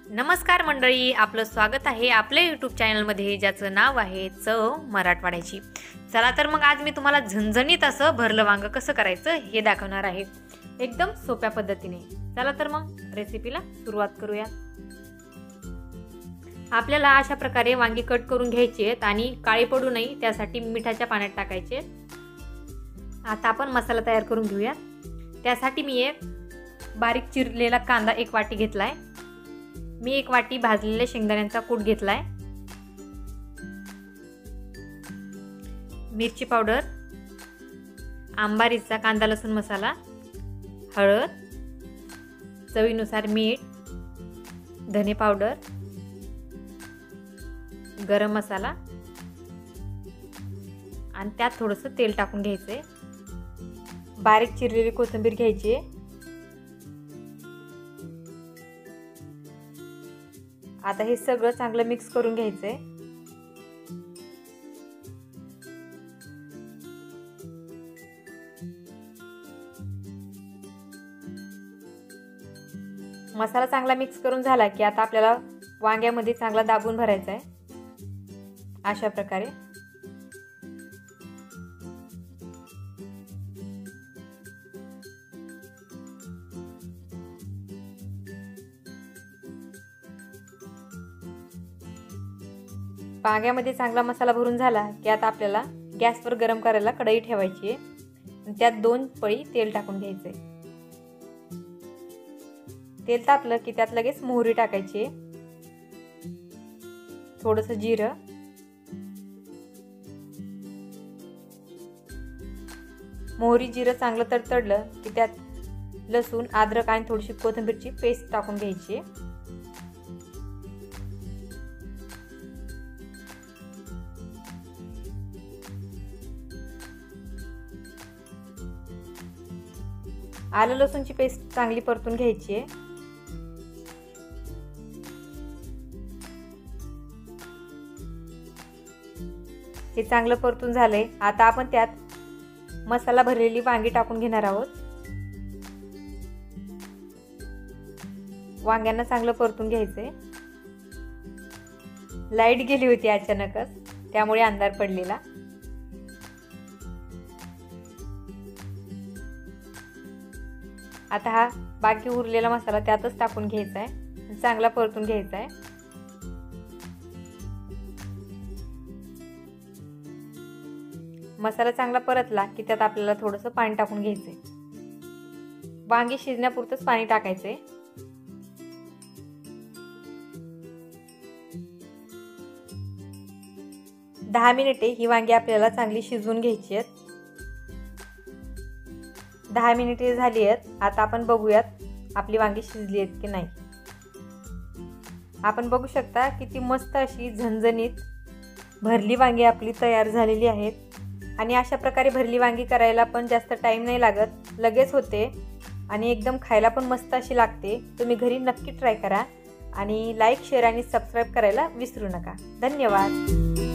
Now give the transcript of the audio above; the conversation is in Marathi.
नमस्कार मंडळी, आपलं स्वागत आहे आपल्या यूट्यूब चॅनलमध्ये ज्याचं नाव आहे चव मराठवाड्याची। चला तर मग आज मी तुम्हाला झणझणीत असं भरलं वांग कसं करायचं हे दाखवणार आहे, एकदम सोप्या पद्धतीने। चला तर मग रेसिपीला सुरुवात करूया। आपल्याला अशा प्रकारे वांगी कट करून घ्यायची आहेत आणि काळी पडू नये त्यासाठी मिठाच्या पाण्यात टाकायचे। आता आपण मसाला तयार करून घेऊया। त्यासाठी मी एक बारीक चिरलेला कांदा एक वाटी घेतलाय। मी एक वाटी भाजलेल्या शेंगदाण्यांचा कूट घेतलाय। मिरची पावडर, आंबारीचा कांदा लसूण मसाला, हळद, चवीनुसार मीठ, धने पावडर, गरम मसाला आणि त्यात थोडंसं तेल टाकून घ्यायचंय। बारीक चिरलेली कोथिंबीर घ्यायची। आता हे सगळं चांगलं मिक्स करून घ्यायचंय। मसाला चांगला मिक्स करून झाला की आता आपल्याला वांग्यामध्ये चांगला दाबून भरायचा आहे अशा प्रकारे। वांग्यामध्ये चांगला मसाला भरून झाला की आता आपल्याला गॅसवर गरम करायला कढई ठेवायची आहे आणि त्यात 2 पळी तेल टाकून घ्यायचे। तेल तापलं की त्यात लगेच मोहरी टाकायची, थोडंसं जिरं, मोहरी जिरं चांगलं तडतडलं की त्यात लसूण, अद्रक आणि थोडीशी कोथिंबीरची पेस्ट टाकून घ्यायची। आलं लसूणची पेस्ट चांगली परतून घ्यायची आहे। हे चांगलं परतून झालंय। आता आपण त्यात मसाला भरलेली वांगी टाकून घेणार आहोत। वांग्यांना चांगलं परतून घ्यायचंय। लाईट गेली होती अचानकच, त्यामुळे अंधार पडलेला। आता हा बाकी उरलेला मसाला त्यातच टाकून घ्यायचा आहे, चांगला परतून घ्यायचा आहे। मसाला चांगला परतला की त्यात आपल्याला थोडंसं पाणी टाकून घ्यायचंय। वांगी शिजण्यापुरतंच पाणी टाकायचंय। दहा मिनिटे ही वांगी आपल्याला चांगली शिजवून घ्यायची आहेत। 10 मिनिटे झाली आहेत। आता आपण बघूयात आपली वांगी शिजली आहेत की नाही। आपण बघू शकता किती मस्त अशी झणझणीत भरली वांगी आपली तयार झालेली आहेत आणि अशा प्रकारे भरली वांगी करायला पण जास्त टाइम नाही लागत, लगेच होते आणि एकदम खायला पण मस्त अशी लागते। तुम्ही घरी नक्की ट्राय करा आणि लाईक, शेअर आणि सबस्क्राईब करायला विसरू नका। धन्यवाद।